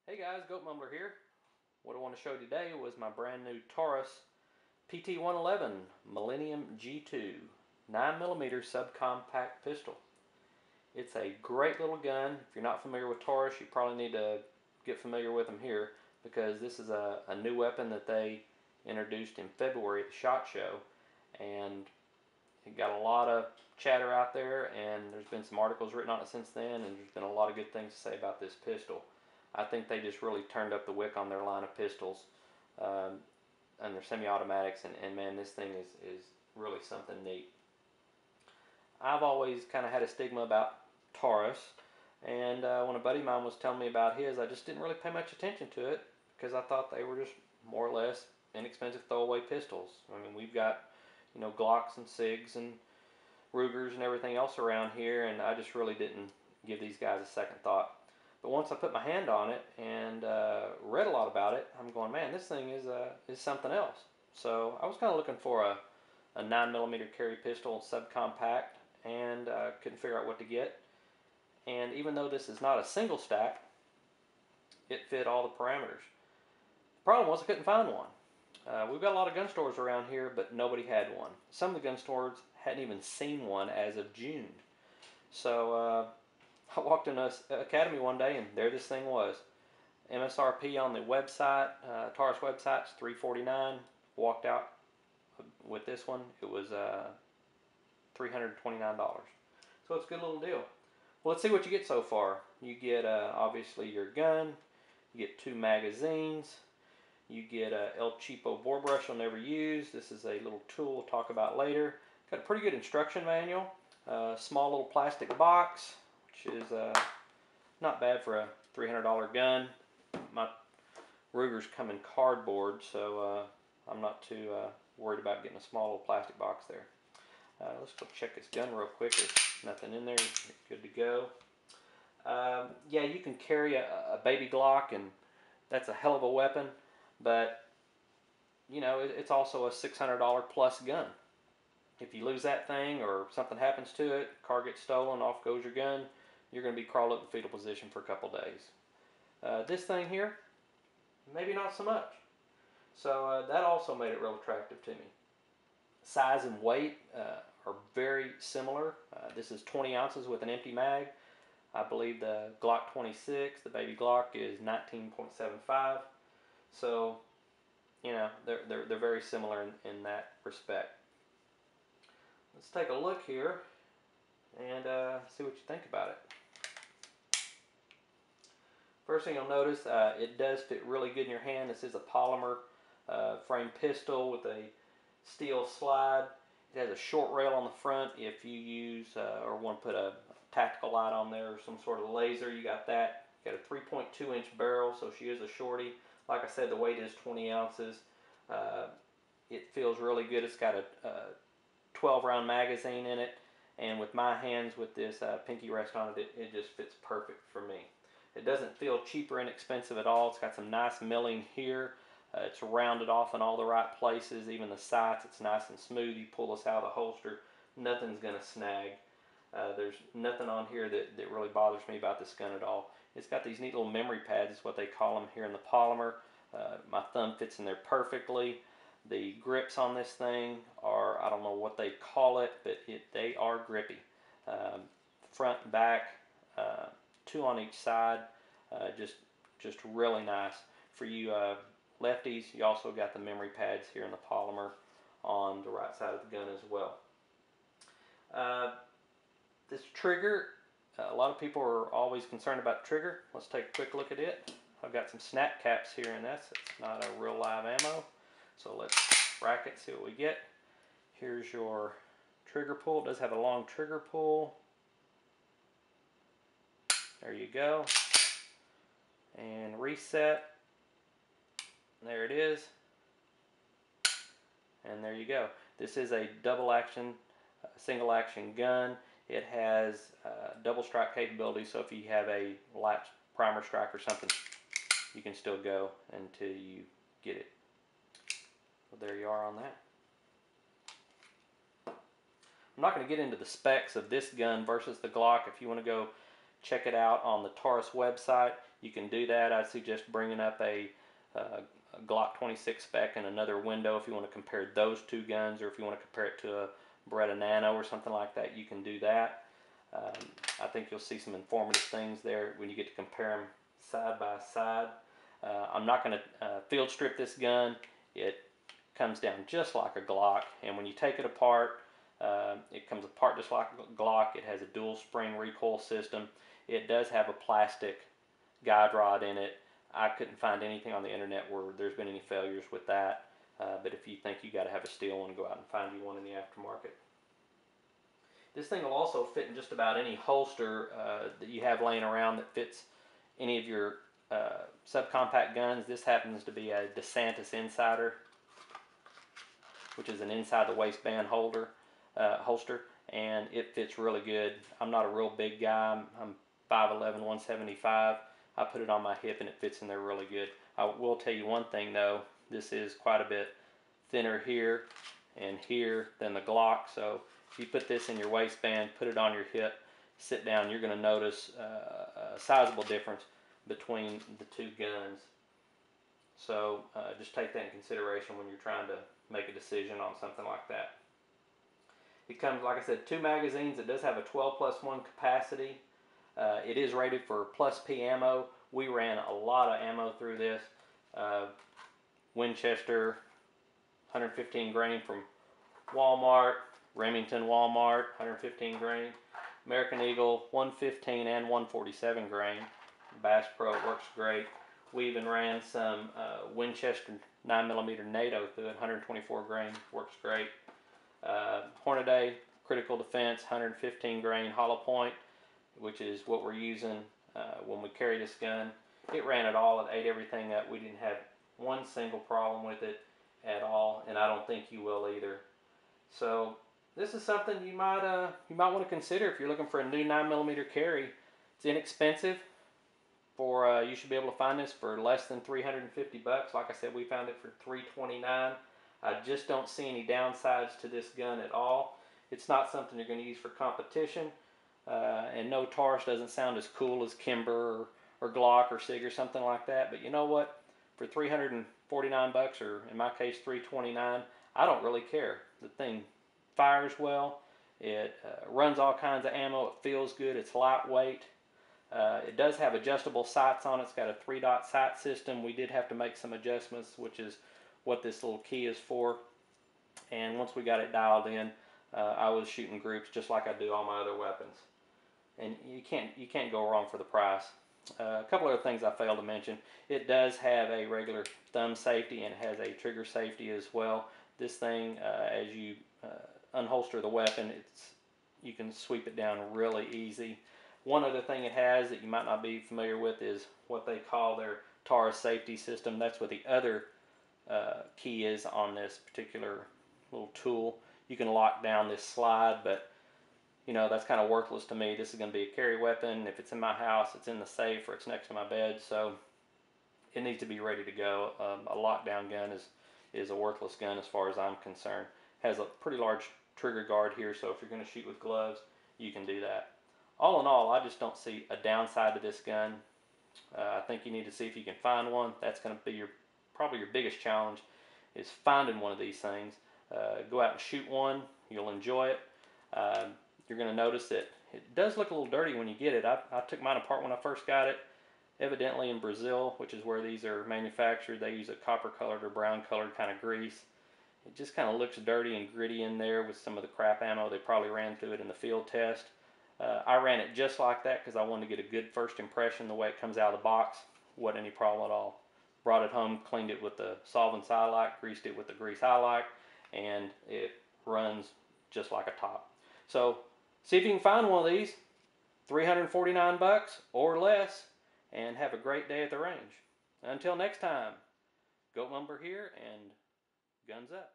Hey guys, Goat Mumbler here. What I want to show you today was my brand new Taurus PT111 Millennium G2 9mm subcompact pistol. It's a great little gun. If you're not familiar with Taurus, you probably need to get familiar with them here because this is a new weapon that they introduced in February at the SHOT Show, and it got a lot of chatter out there, and there's been some articles written on it since then, and there's been a lot of good things to say about this pistol. I think they just really turned up the wick on their line of pistols and their semi-automatics, and man, this thing is really something neat. I've always kind of had a stigma about Taurus, and when a buddy of mine was telling me about his, I just didn't really pay much attention to it because I thought they were just more or less inexpensive throwaway pistols. I mean, we've got, Glocks and SIGs and Rugers and everything else around here, and I just really didn't give these guys a second thought. But once I put my hand on it and read a lot about it, I'm going, man, this thing is something else. So I was kind of looking for a 9mm carry pistol subcompact, and couldn't figure out what to get. And even though this is not a single stack, it fit all the parameters. The problem was I couldn't find one. We've got a lot of gun stores around here, but nobody had one. Some of the gun stores hadn't even seen one as of June. So I walked in an academy one day, and there this thing was. MSRP on the website, Taurus website's $349. Walked out with this one. It was $329. So it's a good little deal. Well, let's see what you get so far. You get obviously your gun. You get 2 magazines. You get a El Cheapo bore brush I'll never use. This is a little tool we'll talk about later. Got a pretty good instruction manual. Small little plastic box, which is not bad for a $300 gun. My Rugers come in cardboard, so I'm not too worried about getting a small little plastic box there. Let's go check this gun real quick. There's nothing in there. You're good to go. Yeah, you can carry a baby Glock, and that's a hell of a weapon, but it's also a $600 plus gun. If you lose that thing or something happens to it, car gets stolen, off goes your gun, you're going to be crawled up in fetal position for a couple days. This thing here, maybe not so much. So that also made it real attractive to me. Size and weight are very similar. This is 20 ounces with an empty mag. I believe the Glock 26, the baby Glock, is 19.75. So, they're very similar in that respect. Let's take a look here and see what you think about it. First thing you'll notice, it does fit really good in your hand. This is a polymer frame pistol with a steel slide. It has a short rail on the front if you use or want to put a tactical light on there or some sort of laser. You got that. Got a 3.2 inch barrel, so she is a shorty. Like I said, the weight is 20 ounces. It feels really good. It's got a 12 round magazine in it, and with my hands with this pinky rest on it, it just fits perfect for me. It doesn't feel cheap or inexpensive at all. It's got some nice milling here. It's rounded off in all the right places. Even the sights, it's nice and smooth. You pull this out of the holster, nothing's going to snag. There's nothing on here that really bothers me about this gun at all. It's got these neat little memory pads, is what they call them here in the polymer. My thumb fits in there perfectly. The grips on this thing are, I don't know what they call it, but they are grippy. Front and back, 2 on each side, just really nice. For you lefties, you also got the memory pads here in the polymer on the right side of the gun as well. This trigger, a lot of people are always concerned about trigger. Let's take a quick look at it. I've got some snap caps here in this. It's not a real live ammo. So let's rack it, see what we get. Here's your trigger pull. It does have a long trigger pull. There you go. And reset. There it is. And there you go. This is a double action, single action gun. It has double strike capability, so if you have a latch primer strike or something, you can still go until you get it. Well, there you are on that. I'm not going to get into the specs of this gun versus the Glock. If you want to go check it out on the Taurus website, you can do that. I'd suggest bringing up a Glock 26 spec and another window if you want to compare those two guns, or if you want to compare it to a Beretta Nano or something like that, you can do that. I think you'll see some informative things there when you get to compare them side by side. I'm not going to field strip this gun. It comes down just like a Glock, and when you take it apart, it comes apart just like a Glock. It has a dual spring recoil system. It does have a plastic guide rod in it. I couldn't find anything on the internet where there's been any failures with that, but if you think you got to have a steel one, go out and find you one in the aftermarket. This thing will also fit in just about any holster that you have laying around that fits any of your subcompact guns. This happens to be a DeSantis Insider, which is an inside the waistband holster, and it fits really good. I'm not a real big guy. I'm 5'11", 175. I put it on my hip and it fits in there really good. I will tell you one thing though, this is quite a bit thinner here and here than the Glock, so if you put this in your waistband, put it on your hip, sit down, you're going to notice a sizable difference between the two guns. So just take that in consideration when you're trying to make a decision on something like that. It comes, like I said, 2 magazines. It does have a 12+1 capacity. It is rated for plus P ammo. We ran a lot of ammo through this. Winchester 115 grain from Walmart, Remington Walmart 115 grain, American Eagle 115 and 147 grain. Bass Pro works great. We even ran some Winchester 9mm NATO through it, 124 grain, works great. Hornady Critical Defense 115 grain hollow point, which is what we're using when we carry this gun. It ran it all. It ate everything up. We didn't have one single problem with it at all, and I don't think you will either. So this is something you might want to consider if you're looking for a new 9mm carry. It's inexpensive. You should be able to find this for less than $350. Like I said, we found it for $329. I just don't see any downsides to this gun at all. It's not something you're going to use for competition. And no, Taurus doesn't sound as cool as Kimber or Glock or Sig or something like that. But you know what? For $349, or in my case $329, I don't really care. The thing fires well. It runs all kinds of ammo. It feels good. It's lightweight. It does have adjustable sights on it. It's got a 3-dot sight system. We did have to make some adjustments, which is what this little key is for. And once we got it dialed in, I was shooting groups just like I do all my other weapons. And you can't go wrong for the price. A couple other things I failed to mention. It does have a regular thumb safety and it has a trigger safety as well. This thing, as you unholster the weapon, you can sweep it down really easy. One other thing it has that you might not be familiar with is what they call their Taurus safety system. That's what the other key is on this particular little tool. You can lock down this slide, but you know, that's kind of worthless to me. This is going to be a carry weapon. If it's in my house, it's in the safe or it's next to my bed, so it needs to be ready to go. A lockdown gun is a worthless gun as far as I'm concerned. Has a pretty large trigger guard here, so if you're going to shoot with gloves, you can do that. All in all, I just don't see a downside to this gun. I think you need to see if you can find one. That's going to be probably your biggest challenge, is finding one of these things. Go out and shoot one. You'll enjoy it. You're going to notice that it does look a little dirty when you get it. I took mine apart when I first got it. Evidently in Brazil, which is where these are manufactured, they use a copper colored or brown colored kind of grease. It just kind of looks dirty and gritty in there with some of the crap ammo. They probably ran through it in the field test. I ran it just like that because I wanted to get a good first impression the way it comes out of the box. Wasn't any problem at all. Brought it home, cleaned it with the solvents I like, greased it with the grease I like, and it runs just like a top. So see if you can find one of these, $349 or less, and have a great day at the range. Until next time, Goat Lumber here, and guns up.